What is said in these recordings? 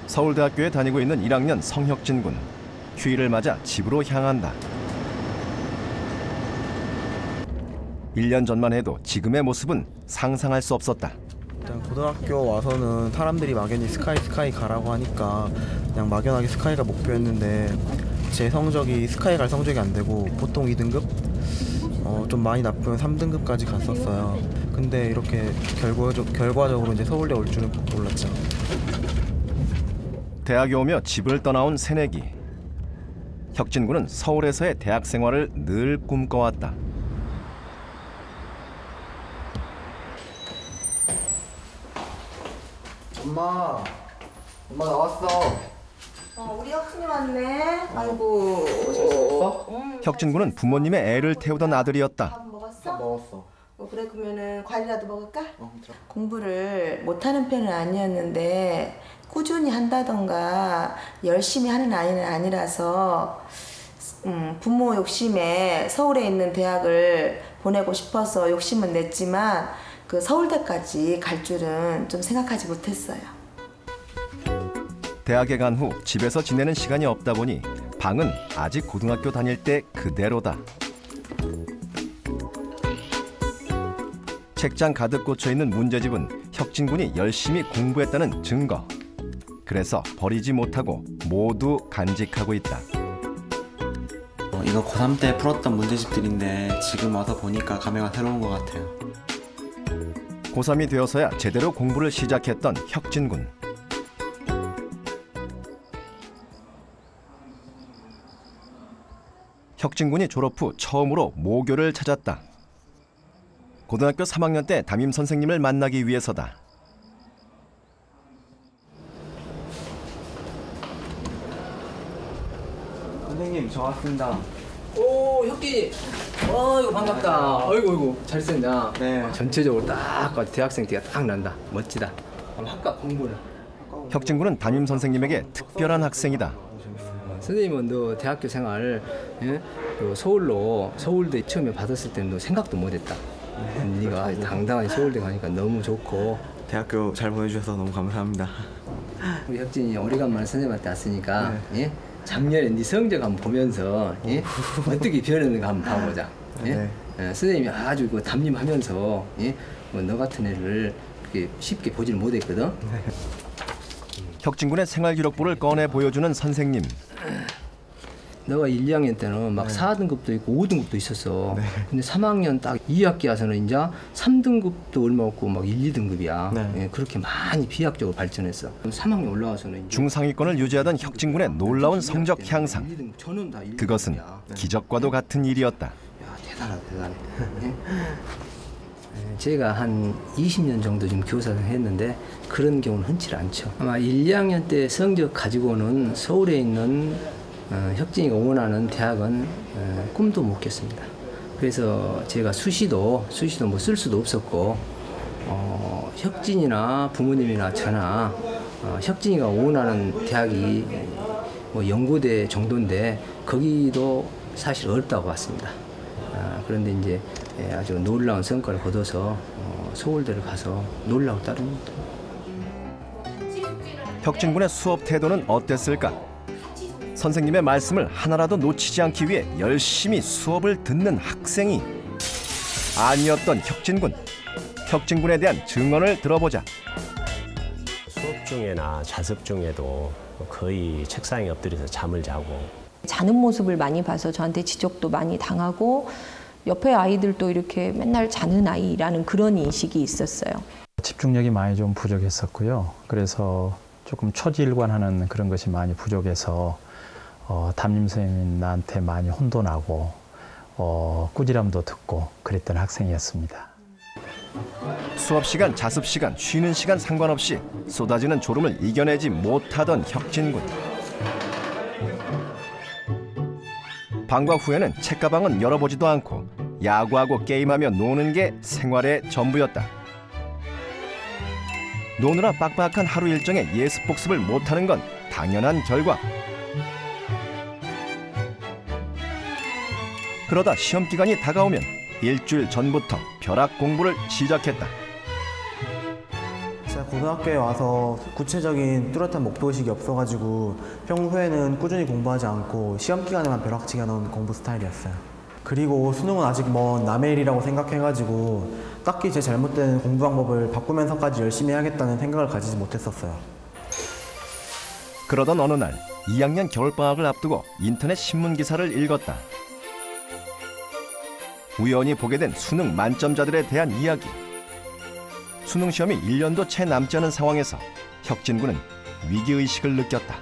서울대학교에 다니고 있는 1학년 성혁진 군. 휴일을 맞아 집으로 향한다. 1년 전만 해도 지금의 모습은 상상할 수 없었다. 일단 고등학교 와서는 사람들이 막연히 스카이 가라고 하니까 그냥 막연하게 스카이가 목표였는데 제 성적이 스카이 갈 성적이 안 되고 보통 2등급? 좀 많이 나쁘면 3등급까지 갔었어요. 근데 이렇게 결과적으로 이제 서울대 올 줄은 몰랐죠. 대학에 오며 집을 떠나온 새내기. 혁진 군은 서울에서의 대학 생활을 늘 꿈꿔왔다. 엄마 나왔어. 우리 혁진이 왔네. 아이고. 오셨어? 혁진 군은 부모님의 애를 태우던 아들이었다. 밥 먹었어? 먹었어. 그래 그러면은 과일이라도 먹을까? 공부를 못하는 편은 아니었는데 꾸준히 한다던가 열심히 하는 아이는 아니라서 부모 욕심에 서울에 있는 대학을 보내고 싶어서 욕심은 냈지만 그 서울대까지 갈 줄은 좀 생각하지 못했어요. 대학에 간 후 집에서 지내는 시간이 없다 보니 방은 아직 고등학교 다닐 때 그대로다. 책장 가득 꽂혀있는 문제집은 혁진 군이 열심히 공부했다는 증거. 그래서 버리지 못하고 모두 간직하고 있다. 이거 고3 때 풀었던 문제집들인데 지금 와서 보니까 감회가 새로운 것 같아요. 고3이 되어서야 제대로 공부를 시작했던 혁진 군. 혁진 군이 졸업 후 처음으로 모교를 찾았다. 고등학교 3학년 때 담임 선생님을 만나기 위해서다. 선생님, 저 왔습니다. 오, 혁기. 이거 반갑다. 아이고, 잘생겼냐? 네. 전체적으로 딱 대학생 티가 딱 난다. 멋지다. 한번 학과 공부를. 혁진 군은 담임 선생님에게 특별한 학생이다. 선생님은 너 대학교 생활 너 서울대 처음에 받았을 때는 너 생각도 못했다. 네가 당당하게 서울대 가니까 너무 좋고. 대학교 잘 보내주셔서 너무 감사합니다. 우리 혁진이 오래간만에 선생님한테 왔으니까 예? 작년에 네 성적 한번 보면서 예? 어떻게 변했는가 한번 봐보자. 예? 네. 선생님이 아주 그 담임하면서 예? 너 같은 애를 그렇게 쉽게 보지를 못했거든. 혁진 군의 생활기록부를 꺼내 보여주는 선생님. 너가 1, 2학년 때는 막 4등급도 있고 5등급도 있었어. 근데 3학년 딱 2학기 와서는 이제 3등급도 얼마 없고 막 1, 2등급이야. 예, 그렇게 많이 비약적으로 발전했어. 3학년 올라와서는 이제 중상위권을 유지하던 혁진 군의 놀라운 성적 향상. 그것은 기적과도 같은 일이었다. 야, 대단해. 예? 제가 한 20년 정도 지금 교사를 했는데 그런 경우는 흔치 않죠. 아마 1, 2학년 때 성적 가지고는 서울에 있는 혁진이가 원하는 대학은 꿈도 못 깼습니다. 그래서 제가 수시도 뭐 쓸 수도 없었고 혁진이나 부모님이나 저나 혁진이가 원하는 대학이 뭐 연고대 정도인데 거기도 사실 어렵다고 봤습니다. 그런데 이제 아주 놀라운 성과를 거둬서 서울대를 가서 놀라고 따릅니다. 혁진 군의 수업 태도는 어땠을까? 선생님의 말씀을 하나라도 놓치지 않기 위해 열심히 수업을 듣는 학생이 아니었던 혁진 군. 혁진 군에 대한 증언을 들어보자. 수업 중에나 자습 중에도 거의 책상에 엎드려서 잠을 자고 자는 모습을 많이 봐서 저한테 지적도 많이 당하고 옆에 아이들도 이렇게 맨날 자는 아이라는 그런 인식이 있었어요. 집중력이 많이 좀 부족했었고요. 그래서 조금 초지일관하는 그런 것이 많이 부족해서 담임 선생님 나한테 많이 혼도 나고 꾸지람도 듣고 그랬던 학생이었습니다. 수업 시간, 자습 시간, 쉬는 시간 상관없이 쏟아지는 졸음을 이겨내지 못하던 혁진 군. 방과 후에는 책가방은 열어보지도 않고 야구하고 게임하며 노는 게 생활의 전부였다. 노느라 빡빡한 하루 일정에 예습 복습을 못하는 건 당연한 결과. 그러다 시험 기간이 다가오면 일주일 전부터 벼락 공부를 시작했다. 제가 고등학교에 와서 구체적인 뚜렷한 목표의식이 없어가지고 평소에는 꾸준히 공부하지 않고 시험 기간에만 벼락치기 하는 공부 스타일이었어요. 그리고 수능은 아직 먼 남의 일이라고 생각해가지고 딱히 제 잘못된 공부 방법을 바꾸면서까지 열심히 해야겠다는 생각을 가지지 못했었어요. 그러던 어느 날 2학년 겨울방학을 앞두고 인터넷 신문 기사를 읽었다. 우연히 보게 된 수능 만점자들에 대한 이야기. 수능 시험이 1년도 채 남지 않은 상황에서 혁진 군은 위기의식을 느꼈다.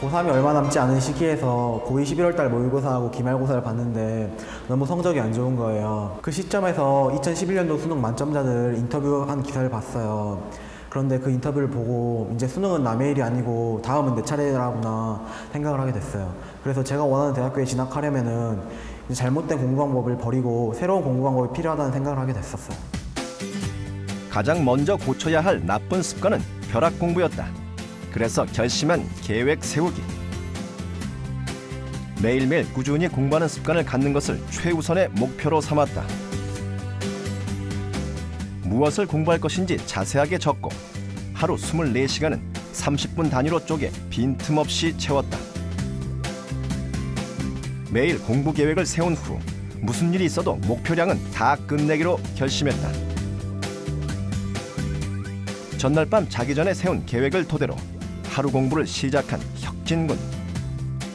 고3이 얼마 남지 않은 시기에서 고2 11월달 모의고사하고 기말고사를 봤는데 너무 성적이 안 좋은 거예요. 그 시점에서 2011년도 수능 만점자들 인터뷰한 기사를 봤어요. 그런데 그 인터뷰를 보고 이제 수능은 남의 일이 아니고 다음은 내 차례라구나 생각을 하게 됐어요. 그래서 제가 원하는 대학교에 진학하려면은 이제 잘못된 공부 방법을 버리고 새로운 공부 방법이 필요하다는 생각을 하게 됐었어요. 가장 먼저 고쳐야 할 나쁜 습관은 벼락 공부였다. 그래서 결심한 계획 세우기. 매일매일 꾸준히 공부하는 습관을 갖는 것을 최우선의 목표로 삼았다. 무엇을 공부할 것인지 자세하게 적고 하루 24시간은 30분 단위로 쪼개 빈틈없이 채웠다. 매일 공부 계획을 세운 후 무슨 일이 있어도 목표량은 다 끝내기로 결심했다. 전날 밤 자기 전에 세운 계획을 토대로 하루 공부를 시작한 혁진군.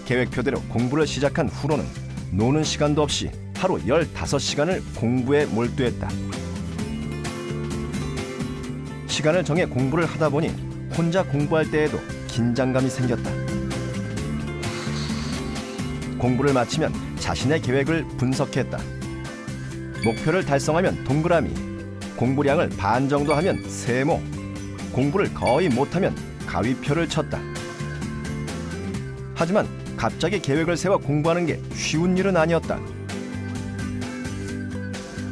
계획표대로 공부를 시작한 후로는 노는 시간도 없이 하루 15시간을 공부에 몰두했다. 시간을 정해 공부를 하다 보니 혼자 공부할 때에도 긴장감이 생겼다. 공부를 마치면 자신의 계획을 분석했다. 목표를 달성하면 동그라미, 공부량을 반 정도 하면 세모, 공부를 거의 못하면 가위표를 쳤다. 하지만 갑자기 계획을 세워 공부하는 게 쉬운 일은 아니었다.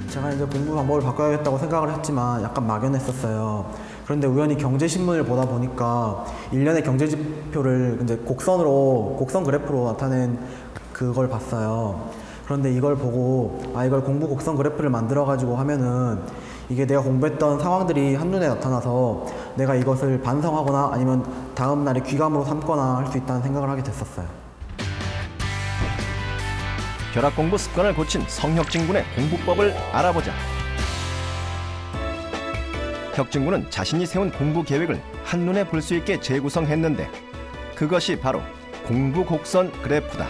제가 이제 공부 방법을 바꿔야겠다고 생각을 했지만 약간 막연했었어요. 그런데 우연히 경제신문을 보다 보니까 1년의 경제지표를 이제 곡선 그래프로 나타낸 그걸 봤어요. 그런데 이걸 보고 이걸 공부 곡선 그래프를 만들어가지고 하면은 이게 내가 공부했던 상황들이 한눈에 나타나서 내가 이것을 반성하거나 아니면 다음 날에 귀감으로 삼거나 할 수 있다는 생각을 하게 됐었어요. 벼락 공부 습관을 고친 성혁진 군의 공부법을 알아보자. 혁진 군은 자신이 세운 공부 계획을 한눈에 볼 수 있게 재구성했는데 그것이 바로 공부 곡선 그래프다.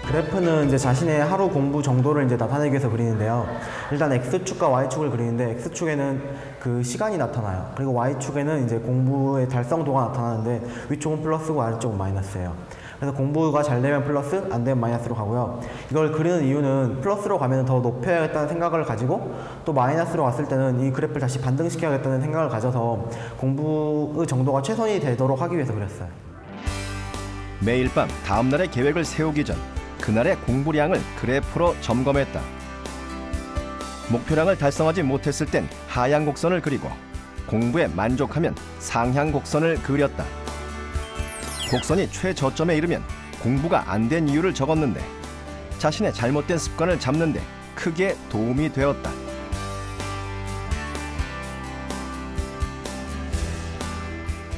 그래프는 이제 자신의 하루 공부 정도를 이제 나타내기 위해서 그리는데요. 일단 X축과 Y축을 그리는데 X축에는 그 시간이 나타나요. 그리고 Y축에는 이제 공부의 달성도가 나타나는데 위쪽은 플러스고 아래쪽은 마이너스예요. 그래서 공부가 잘 되면 플러스, 안 되면 마이너스로 가고요. 이걸 그리는 이유는 플러스로 가면 더 높여야겠다는 생각을 가지고 또 마이너스로 갔을 때는 이 그래프를 다시 반등시켜야겠다는 생각을 가져서 공부의 정도가 최선이 되도록 하기 위해서 그렸어요. 매일 밤 다음날의 계획을 세우기 전 그날의 공부량을 그래프로 점검했다. 목표량을 달성하지 못했을 땐 하향 곡선을 그리고 공부에 만족하면 상향 곡선을 그렸다. 곡선이 최저점에 이르면 공부가 안 된 이유를 적었는데 자신의 잘못된 습관을 잡는 데 크게 도움이 되었다.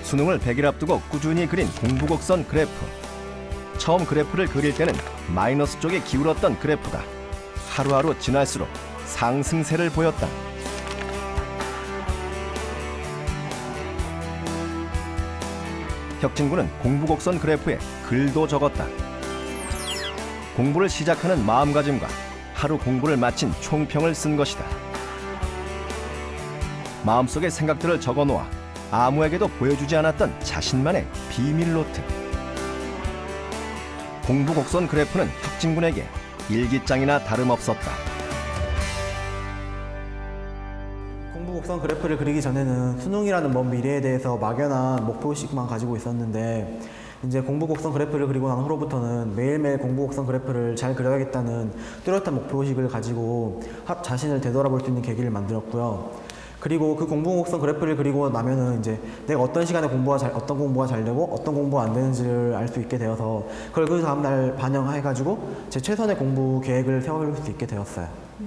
수능을 100일 앞두고 꾸준히 그린 공부 곡선 그래프. 처음 그래프를 그릴 때는 마이너스 쪽에 기울었던 그래프가 하루하루 지날수록 상승세를 보였다. 혁진 군은 공부 곡선 그래프에 글도 적었다. 공부를 시작하는 마음가짐과 하루 공부를 마친 총평을 쓴 것이다. 마음속의 생각들을 적어놓아 아무에게도 보여주지 않았던 자신만의 비밀 노트. 공부 곡선 그래프는 혁진 군에게 일기장이나 다름없었다. 공부 곡선 그래프를 그리기 전에는 수능이라는 먼 미래에 대해서 막연한 목표의식만 가지고 있었는데 이제 공부 곡선 그래프를 그리고 난 후로부터는 매일매일 공부 곡선 그래프를 잘 그려야겠다는 뚜렷한 목표의식을 가지고 자신을 되돌아볼 수 있는 계기를 만들었고요. 그리고 그 공부 곡선 그래프를 그리고 나면은 이제 내가 어떤 시간에 어떤 공부가 잘 되고 어떤 공부가 안 되는지를 알 수 있게 되어서 그걸 그 다음날 반영해가지고 제 최선의 공부 계획을 세워볼 수 있게 되었어요.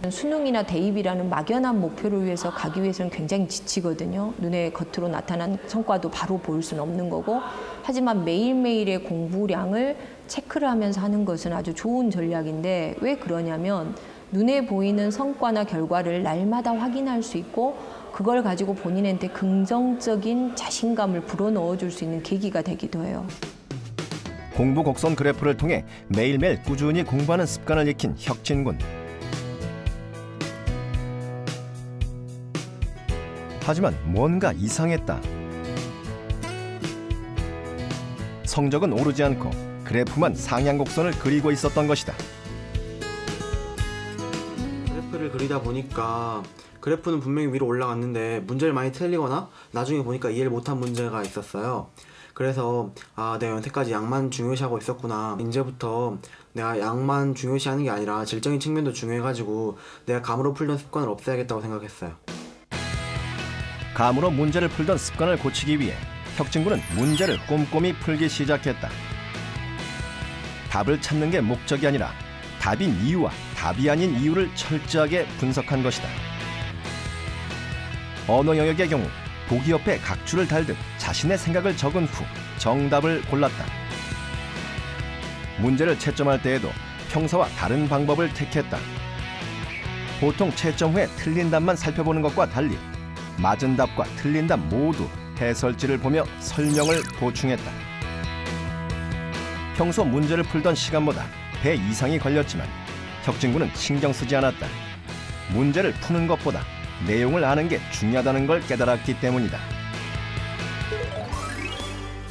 수능이나 대입이라는 막연한 목표를 위해서 가기 위해서는 굉장히 지치거든요. 눈에 겉으로 나타난 성과도 바로 볼 수는 없는 거고, 하지만 매일매일의 공부량을 체크를 하면서 하는 것은 아주 좋은 전략인데, 왜 그러냐면 눈에 보이는 성과나 결과를 날마다 확인할 수 있고 그걸 가지고 본인한테 긍정적인 자신감을 불어넣어 줄 수 있는 계기가 되기도 해요. 공부 곡선 그래프를 통해 매일매일 꾸준히 공부하는 습관을 익힌 혁진군. 하지만 뭔가 이상했다. 성적은 오르지 않고 그래프만 상향 곡선을 그리고 있었던 것이다. 그래프를 그리다 보니까 그래프는 분명히 위로 올라갔는데 문제를 많이 틀리거나 나중에 보니까 이해를 못한 문제가 있었어요. 그래서 내가 여태까지 양만 중요시하고 있었구나. 이제부터 내가 양만 중요시하는 게 아니라 질적인 측면도 중요해가지고 내가 감으로 풀던 습관을 없애야겠다고 생각했어요. 감으로 문제를 풀던 습관을 고치기 위해 혁진군은 문제를 꼼꼼히 풀기 시작했다. 답을 찾는 게 목적이 아니라 답인 이유와 답이 아닌 이유를 철저하게 분석한 것이다. 언어 영역의 경우 보기 옆에 각주를 달듯 자신의 생각을 적은 후 정답을 골랐다. 문제를 채점할 때에도 평소와 다른 방법을 택했다. 보통 채점 후에 틀린 답만 살펴보는 것과 달리 맞은 답과 틀린 답 모두 해설지를 보며 설명을 보충했다. 평소 문제를 풀던 시간보다 배 이상이 걸렸지만 혁진군은 신경 쓰지 않았다. 문제를 푸는 것보다 내용을 아는 게 중요하다는 걸 깨달았기 때문이다.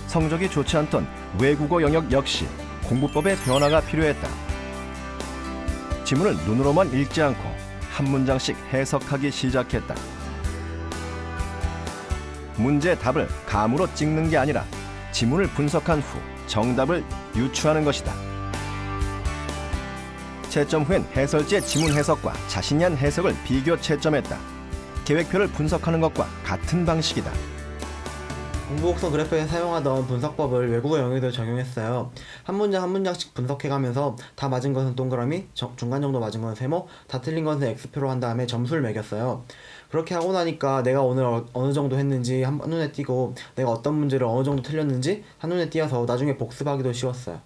성적이 좋지 않던 외국어 영역 역시 공부법의 변화가 필요했다. 지문을 눈으로만 읽지 않고 한 문장씩 해석하기 시작했다. 문제 답을 감으로 찍는 게 아니라 지문을 분석한 후 정답을 유추하는 것이다. 채점 후엔 해설지의 지문 해석과 자신이 한 해석을 비교 채점했다. 계획표를 분석하는 것과 같은 방식이다. 공부 곡선 그래프에 사용하던 분석법을 외국어 영역에도 적용했어요. 한 문장 한 문장씩 분석해가면서 다 맞은 것은 동그라미, 중간 정도 맞은 것은 세모, 다 틀린 것은 X표로 한 다음에 점수를 매겼어요. 그렇게 하고 나니까 내가 오늘 어느 정도 했는지 한눈에 띄고 내가 어떤 문제를 어느 정도 틀렸는지 한눈에 띄어서 나중에 복습하기도 쉬웠어요.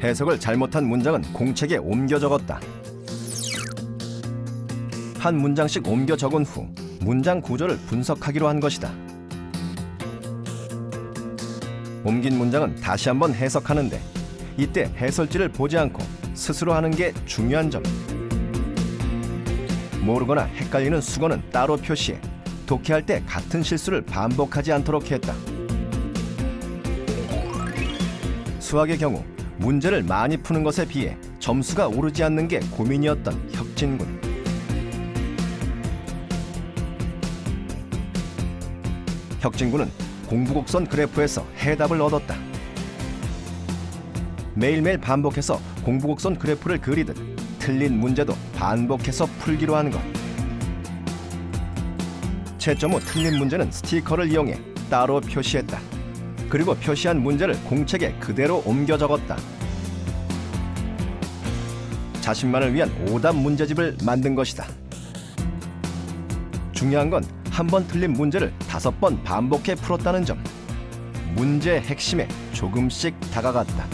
해석을 잘못한 문장은 공책에 옮겨 적었다. 한 문장씩 옮겨 적은 후 문장 구조를 분석하기로 한 것이다. 옮긴 문장은 다시 한번 해석하는데 이때 해설지를 보지 않고 스스로 하는 게 중요한 점. 모르거나 헷갈리는 수거는 따로 표시해 독해할 때 같은 실수를 반복하지 않도록 했다. 수학의 경우 문제를 많이 푸는 것에 비해 점수가 오르지 않는 게 고민이었던 혁진군. 혁진군은 공부곡선 그래프에서 해답을 얻었다. 매일매일 반복해서 공부곡선 그래프를 그리듯 틀린 문제도 반복해서 풀기로 하는 것. 채점 후 틀린 문제는 스티커를 이용해 따로 표시했다. 그리고 표시한 문제를 공책에 그대로 옮겨 적었다. 자신만을 위한 오답 문제집을 만든 것이다. 중요한 건 한 번 틀린 문제를 5번 반복해 풀었다는 점. 문제의 핵심에 조금씩 다가갔다.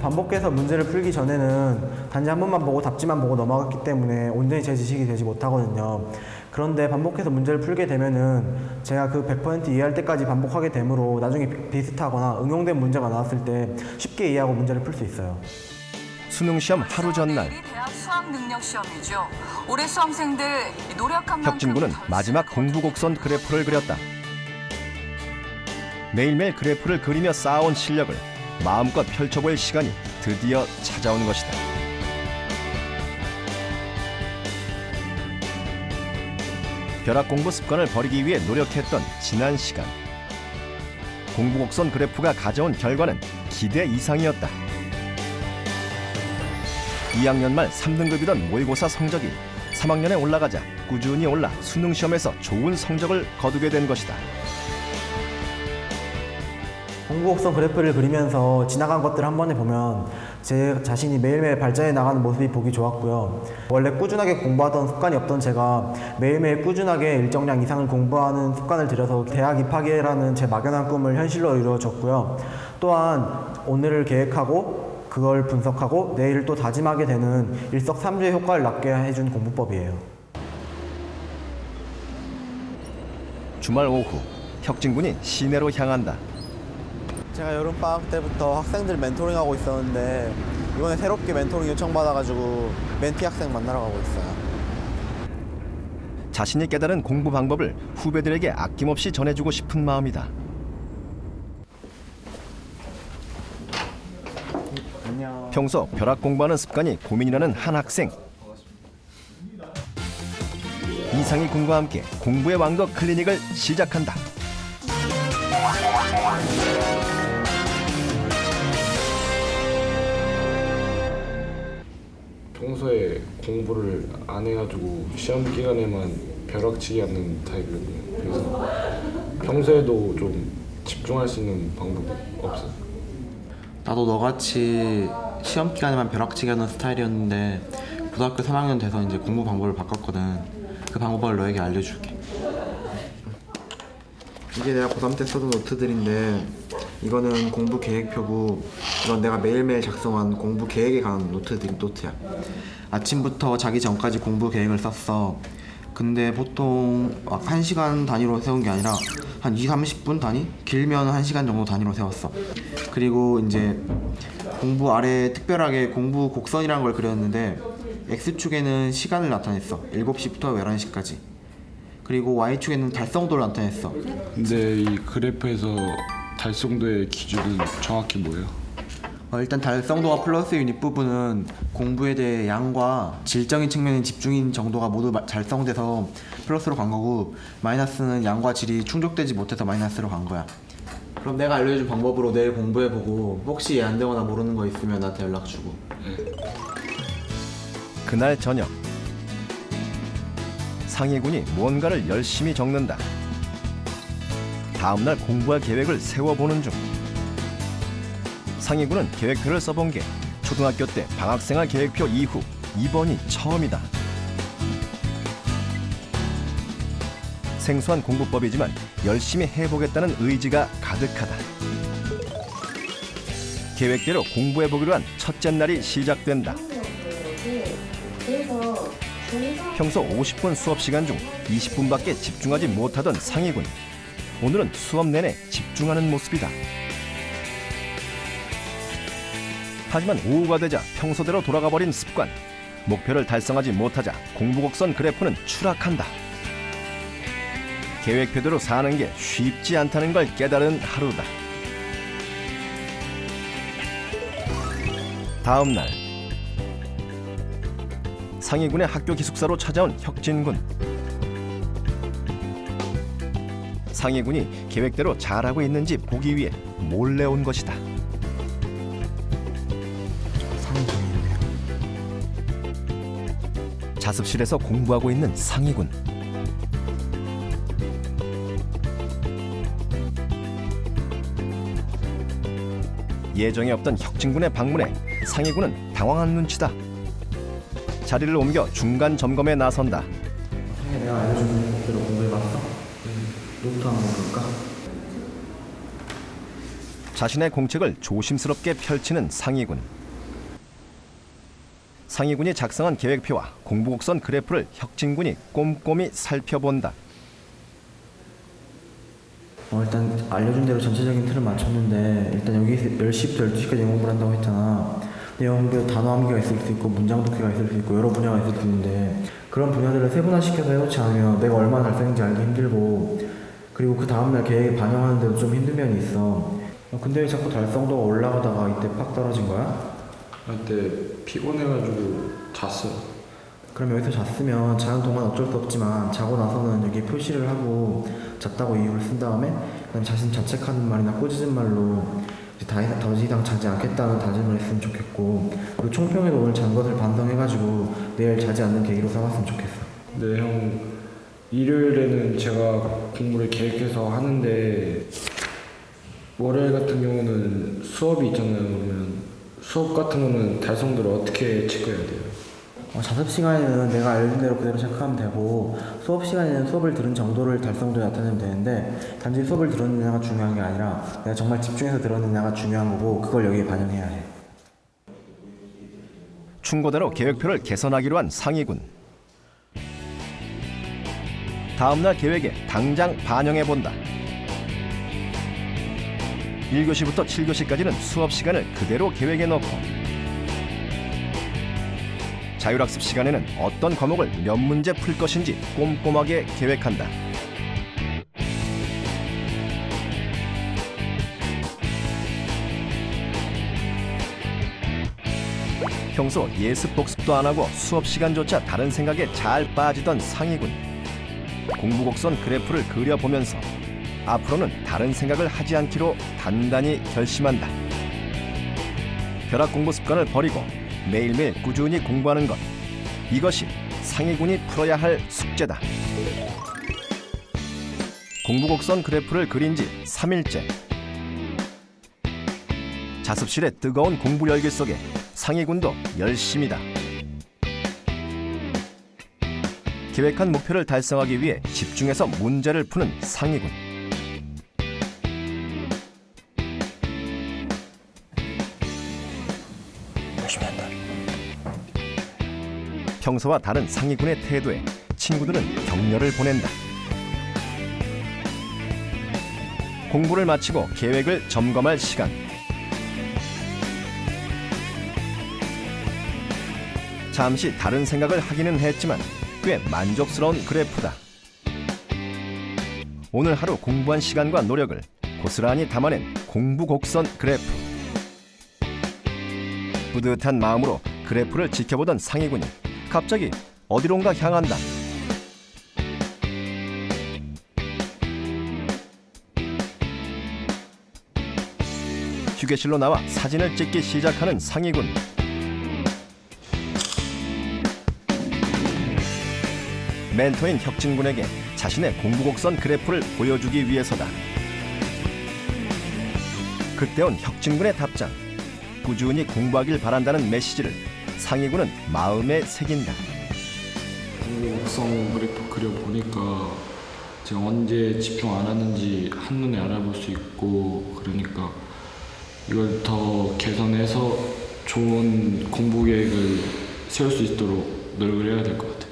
반복해서 문제를 풀기 전에는 단지 한 번만 보고 답지만 보고 넘어갔기 때문에 온전히 제 지식이 되지 못하거든요. 그런데 반복해서 문제를 풀게 되면은 제가 그 100% 이해할 때까지 반복하게 되므로 나중에 비슷하거나 응용된 문제가 나왔을 때 쉽게 이해하고 문제를 풀 수 있어요. 수능 시험 하루 전날 대학 수학 능력 시험이죠. 올해 수험생들 노력한 혁진군은 마지막 공부곡선 그래프를 그렸다. 매일매일 그래프를 그리며 쌓아온 실력을 마음껏 펼쳐볼 시간이 드디어 찾아온 것이다. 벼락 공부 습관을 버리기 위해 노력했던 지난 시간. 공부곡선 그래프가 가져온 결과는 기대 이상이었다. 2학년 말 3등급이던 모의고사 성적이 3학년에 올라가자 꾸준히 올라 수능 시험에서 좋은 성적을 거두게 된 것이다. 공부 곡선 그래프를 그리면서 지나간 것들을 한 번에 보면 제 자신이 매일매일 발전해 나가는 모습이 보기 좋았고요. 원래 꾸준하게 공부하던 습관이 없던 제가 매일매일 꾸준하게 일정량 이상을 공부하는 습관을 들여서 대학 입학이라는 제 막연한 꿈을 현실로 이루어졌고요. 또한 오늘을 계획하고 그걸 분석하고 내일을 또 다짐하게 되는 일석삼조의 효과를 낳게 해준 공부법이에요. 주말 오후 혁진군이 시내로 향한다. 제가 여름방학 때부터 학생들 멘토링하고 있었는데 이번에 새롭게 멘토링 요청받아가지고 멘티 학생 만나러 가고 있어요. 자신이 깨달은 공부 방법을 후배들에게 아낌없이 전해주고 싶은 마음이다. 안녕. 평소 벼락 공부하는 습관이 고민이라는 한 학생. 이상희 군과 함께 공부의 왕도 클리닉을 시작한다. 평소에 공부를 안 해가지고 시험 기간에만 벼락치기 하는 타입이거든요. 그래서 평소에도 좀 집중할 수 있는 방법이 없어요. 나도 너같이 시험 기간에만 벼락치기 하는 스타일이었는데 고등학교 3학년 돼서 이제 공부 방법을 바꿨거든. 그 방법을 너에게 알려줄게. 이게 내가 고3 때 써둔 노트들인데 이거는 공부 계획표고 이건 내가 매일매일 작성한 공부 계획에 관한 노트야. 아침부터 자기 전까지 공부 계획을 썼어. 근데 보통 막 1시간 단위로 세운 게 아니라 한 20-30분 단위? 길면 1시간 정도 단위로 세웠어. 그리고 이제 공부 아래에 특별하게 공부 곡선이라는 걸 그렸는데 X축에는 시간을 나타냈어. 7시부터 11시까지. 그리고 Y축에는 달성도를 나타냈어. 근데 이 그래프에서 달성도의 기준은 정확히 뭐예요? 일단 달성도가 플러스 유닛 부분은 공부에 대해 양과 질적인 측면인 집중인 정도가 모두 달성돼서 플러스로 간 거고, 마이너스는 양과 질이 충족되지 못해서 마이너스로 간 거야. 그럼 내가 알려준 방법으로 내일 공부해보고 혹시 이해 안 되거나 모르는 거 있으면 나한테 연락 주고. 그날 저녁 상희군이 무언가를 열심히 적는다. 다음날 공부할 계획을 세워보는 중. 상희군은 계획표를 써본 게 초등학교 때 방학생활 계획표 이후 이번이 처음이다. 생소한 공부법이지만 열심히 해보겠다는 의지가 가득하다. 계획대로 공부해보기로 한 첫째 날이 시작된다. 평소 50분 수업 시간 중 20분밖에 집중하지 못하던 상희군. 오늘은 수업 내내 집중하는 모습이다. 하지만 오후가 되자 평소대로 돌아가버린 습관. 목표를 달성하지 못하자 공부곡선 그래프는 추락한다. 계획표대로 사는 게 쉽지 않다는 걸 깨달은 하루다. 다음 날 상희군의 학교 기숙사로 찾아온 혁진군. 상희군이 계획대로 잘하고 있는지 보기 위해 몰래 온 것이다. 자습실에서 공부하고 있는 상희군. 예정에 없던 혁진군의 방문에 상희군은 당황한 눈치다. 자리를 옮겨 중간 점검에 나선다. 내가 알려준 대로 공부해봤어? 노트 한번 볼까? 자신의 공책을 조심스럽게 펼치는 상희군. 상희군이 작성한 계획표와 공부곡선 그래프를 혁진군이 꼼꼼히 살펴본다. 일단 알려준 대로 전체적인 틀을 맞췄는데 일단 여기 10시부터 12시까지 공부를 한다고 했잖아. 내용도 단어 암기가 있을 수 있고 문장 독해가 있을 수 있고 여러 분야가 있을 수 있는데 그런 분야들을 세분화시켜서 해놓지 않으면 내가 얼마나 달성했는지 알기 힘들고 그리고 그 다음날 계획에 반영하는 데도 좀 힘든 면이 있어. 근데 왜 자꾸 달성도가 올라가다가 이때 팍 떨어진 거야? 그때 피곤해가지고 잤어요. 그럼 여기서 잤으면 자는 동안 어쩔 수 없지만 자고 나서는 여기 표시를 하고 잤다고 이유를 쓴 다음에 그다음 자신 자책하는 말이나 꾸짖은 말로 더 이상 자지 않겠다는 다짐을 했으면 좋겠고, 그리고 총평에도 오늘 잔 것을 반성해가지고 내일 자지 않는 계기로 삼았으면 좋겠어. 네, 형. 일요일에는 제가 공부를 계획해서 하는데 월요일 같은 경우는 수업이 있잖아요. 그러면 수업 같은 거는 달성도를 어떻게 체크해야 돼요? 자습 시간에는 내가 알던 대로 그대로 체크하면 되고, 수업 시간에는 수업을 들은 정도를 달성도에 나타내면 되는데, 단지 수업을 들었느냐가 중요한 게 아니라 내가 정말 집중해서 들었느냐가 중요한 거고, 그걸 여기에 반영해야 해. 충고대로 계획표를 개선하기로 한 상위군. 다음날 계획에 당장 반영해본다. 1교시부터 7교시까지는 수업 시간을 그대로 계획에 넣고, 자율학습 시간에는 어떤 과목을 몇 문제 풀 것인지 꼼꼼하게 계획한다. 평소 예습 복습도 안 하고 수업 시간조차 다른 생각에 잘 빠지던 상위군. 공부 곡선 그래프를 그려보면서 앞으로는 다른 생각을 하지 않기로 단단히 결심한다. 벼락 공부 습관을 버리고 매일매일 꾸준히 공부하는 것, 이것이 상위군이 풀어야 할 숙제다. 공부 곡선 그래프를 그린 지 3일째. 자습실의 뜨거운 공부 열기 속에 상위군도 열심이다. 계획한 목표를 달성하기 위해 집중해서 문제를 푸는 상위군. 열심히 한다. 평소와 다른 상위군의 태도에 친구들은 격려를 보낸다. 공부를 마치고 계획을 점검할 시간. 잠시 다른 생각을 하기는 했지만 꽤 만족스러운 그래프다. 오늘 하루 공부한 시간과 노력을 고스란히 담아낸 공부 곡선 그래프. 뿌듯한 마음으로 그래프를 지켜보던 상위군이 갑자기 어디론가 향한다. 휴게실로 나와 사진을 찍기 시작하는 상위군. 멘토인 혁진군에게 자신의 공부 곡선 그래프를 보여주기 위해서다. 그때 온 혁진군의 답장. 꾸준히 공부하길 바란다는 메시지를 상위군은 마음에 새긴다. 공부 곡선 그래프 그려보니까 제가 언제 집중 안 하는지 한눈에 알아볼 수 있고, 그러니까 이걸 더 개선해서 좋은 공부 계획을 세울 수 있도록 노력을 해야 될 것 같아요.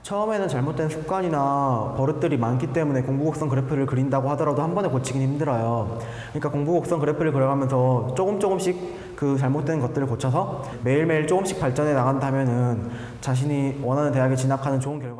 처음에는 잘못된 습관이나 버릇들이 많기 때문에 공부 곡선 그래프를 그린다고 하더라도 한 번에 고치긴 힘들어요. 그러니까 공부 곡선 그래프를 그려가면서 조금씩 그 잘못된 것들을 고쳐서 매일매일 조금씩 발전해 나간다면은 자신이 원하는 대학에 진학하는 좋은 결과